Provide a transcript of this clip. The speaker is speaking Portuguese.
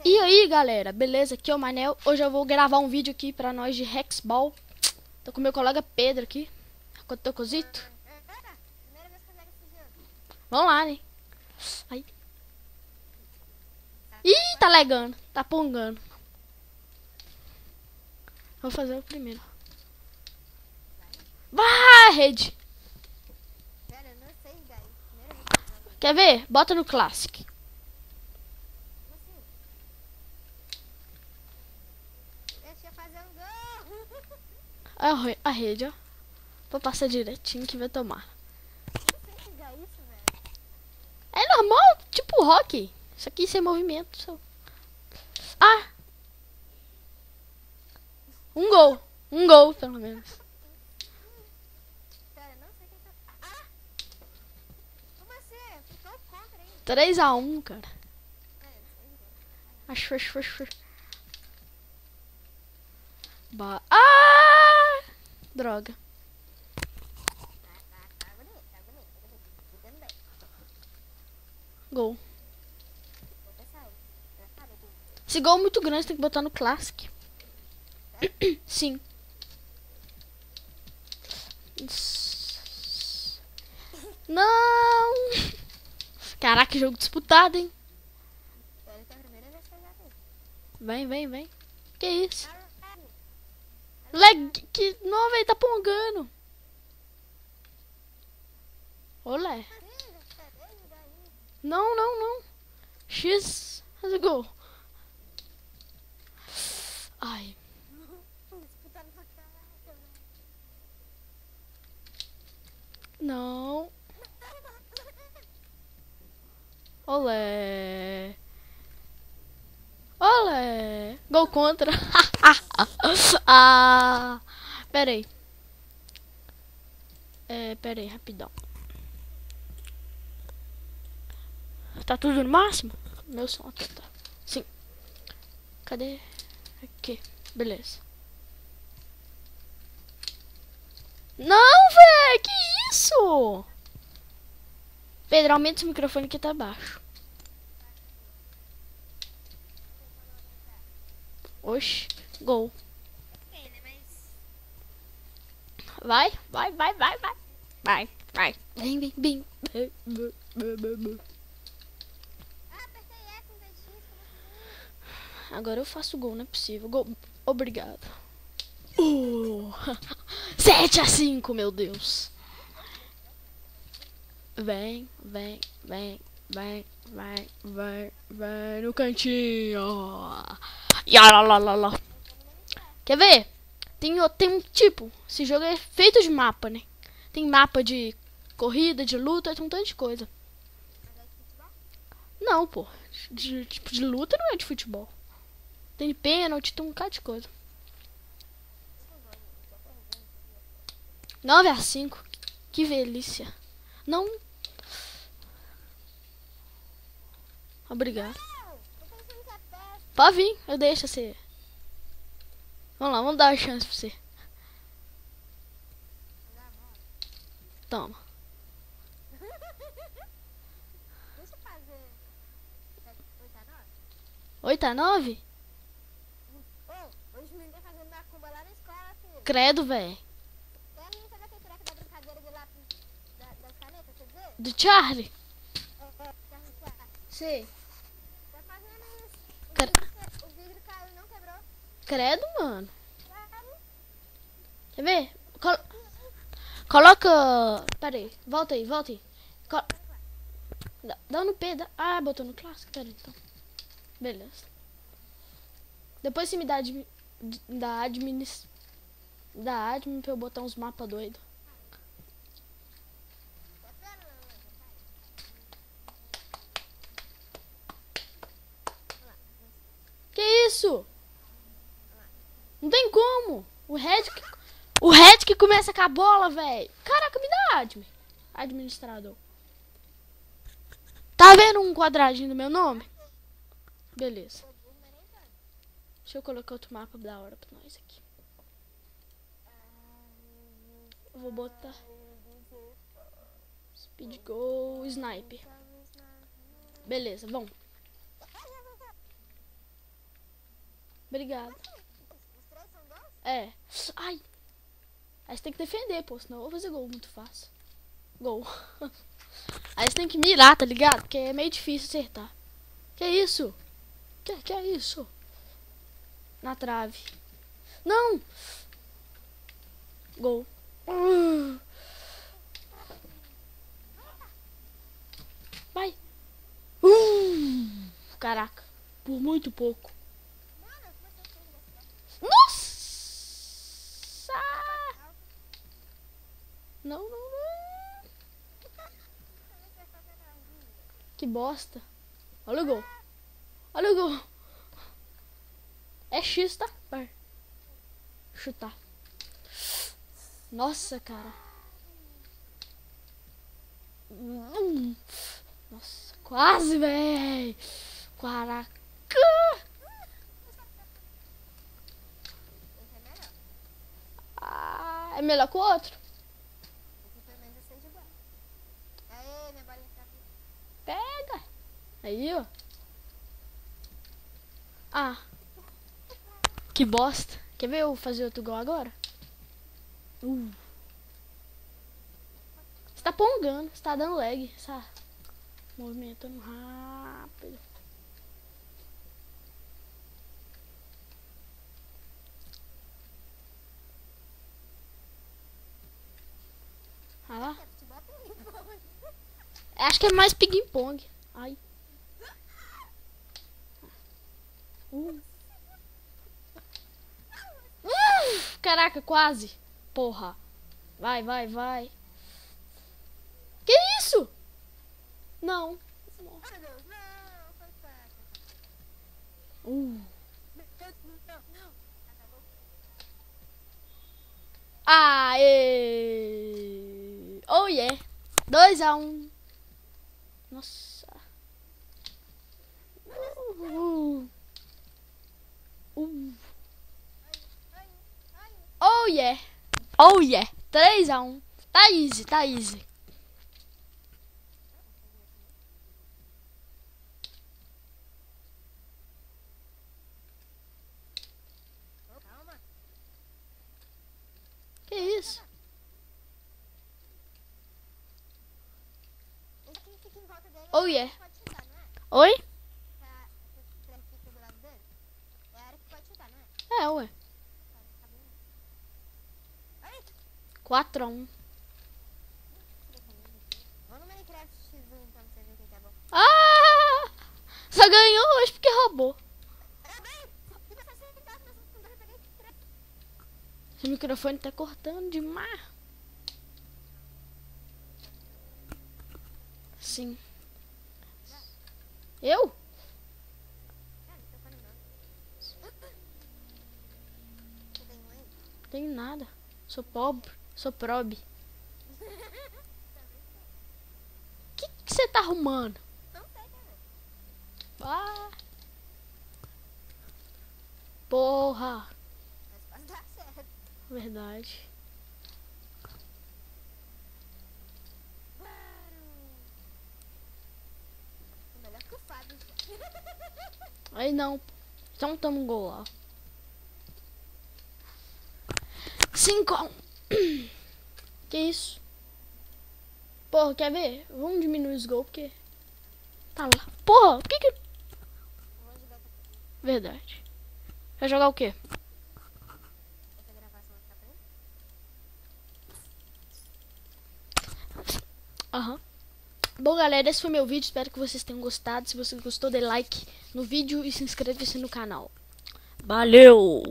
E aí galera, beleza? Aqui é o Manel. Hoje eu vou gravar um vídeo aqui pra nós de Hexball. Tô com meu colega Pedro aqui. Tô cozito. Vamos lá, né? Aí. Ih, tá legando. Tá pongando. Vou fazer o primeiro. Vai, rede. Quer ver? Bota no Classic. A rede, ó. Vou passar direitinho que vai tomar. É normal, tipo hockey. Isso aqui sem movimento. Ah! Um gol, pelo menos. 3-1, cara. Acho. Ah! Droga. Gol. Esse gol é muito grande, tem que botar no Classic. Sim. Não! Caraca, que jogo disputado, hein? Vem. Que isso? Que... Não, velho, tá pongando. Olé. Não. X. Faz o gol. Ai. Não. Olé. Gol contra. Ah. Pera aí. Pera aí, rapidão. Tá tudo no máximo? Meu som aqui tá. Sim. Cadê? Aqui. Beleza. Não, velho. Que isso? Pedro, aumenta esse microfone que tá baixo. Oxi. Gol. Vai. Vem. Agora eu faço gol, não é possível. Gol. Obrigado. 7-5, meu Deus. Vem no cantinho. Lá. Quer ver? Tem tipo, esse jogo é feito de mapa, né? Tem mapa de corrida, de luta, tem um tanto de coisa. Não, pô. Tipo de luta não é de futebol. Tem de pênalti, tem um bocado de coisa. 9-5. Que delícia. Não. Obrigado. Pode vir, eu deixo você. Vamos lá, vamos dar uma chance pra você. Toma. Deixa eu fazer 8-9? Hoje o menino tá fazendo macumba lá na escola, filho. Credo, velho. Tem a menina que aquele treco da brincadeira de lápis das canetas, quer dizer? Do Charlie? Sim. Tá fazendo isso. O vidro caiu e não quebrou. Credo, mano. Claro. Quer ver? Coloca... Pera aí, volta aí. Dá no P, dá... Ah, botou no clássico, pera aí, então. Beleza. Depois você me dá admin pra eu botar uns mapas doidos. Que isso? Não tem como. O Red que começa com a bola, velho. Caraca, me dá admin. Administrador. Tá vendo um quadradinho do meu nome? Beleza. Deixa eu colocar outro mapa da hora pra nós aqui. Eu vou botar Speed Go Sniper. Beleza, vamos. Obrigado. Os três são dois? É. Ai. Aí você tem que defender, pô. Senão eu vou fazer gol muito fácil. Gol. Aí você tem que mirar, tá ligado? Porque é meio difícil acertar. Que isso? Que é isso? Na trave. Não! Gol. Vai. Caraca. Por muito pouco. Mano, eu comecei a ser desse. Nossa! Não, não, não. Comecei a fazer na vida. Que bosta. Olha o gol. Olha o gol. É X, tá? Vai. Chutar. Nossa, cara. Nossa, quase, véi. Caraca. Esse é melhor. Ah, é melhor que o outro. Esse pelo menos eu sei de bola. Aê, minha bolinha tá aqui. Pega. Aí, ó. Ah. Que bosta. Quer ver eu fazer outro gol agora? Você tá pongando. Você tá dando lag. Tá movimentando rápido. Ah lá. É futebol ping-pong. Acho que é mais ping-pong. Ai. Caraca, quase. Porra. Vai, vai, vai. Que isso? Não. Oh, meu Deus, não, foi fácil. Uh. Meu Deus, não. Acabou. Aê! Oh yeah! 2-1. Nossa. Ai, ai. Oh yeah! Oh yeah! 3-1. Tá easy, tá easy. Oh, calma. Que isso? Esse que fica em volta dele. Oh yeah! Pode chutar, não é? Oi? Essa trem fica do lado dele. É a área que pode chutar, não é? É, ué. Tá bom. Ai, 4-1. vamos no Minecraft X1 então pra você ver o que é bom. Ah! Só ganhou hoje porque roubou. Parabéns! E você acertar, mas eu peguei 3. Esse microfone tá cortando demais. Sim. Eu? Cara, não tô falando não. Você tem um aí? Tenho nada. Sou pobre. Sou probe. O que você tá arrumando? Não sei, cara. Ah. Porra. Mas pode dar certo. Verdade. É melhor que o Fábio. Aí não. Então tamo um gol lá. 5-1. Que isso? Porra, quer ver? Vamos diminuir os gols porque... Tá lá. Porra, por que que... Eu vou jogar essa aqui. Verdade. Vai jogar o quê? Essa gravação vai ficar presa? Aham. Bom, galera, esse foi meu vídeo. Espero que vocês tenham gostado. Se você gostou, dê like no vídeo e se inscreva-se no canal. Valeu!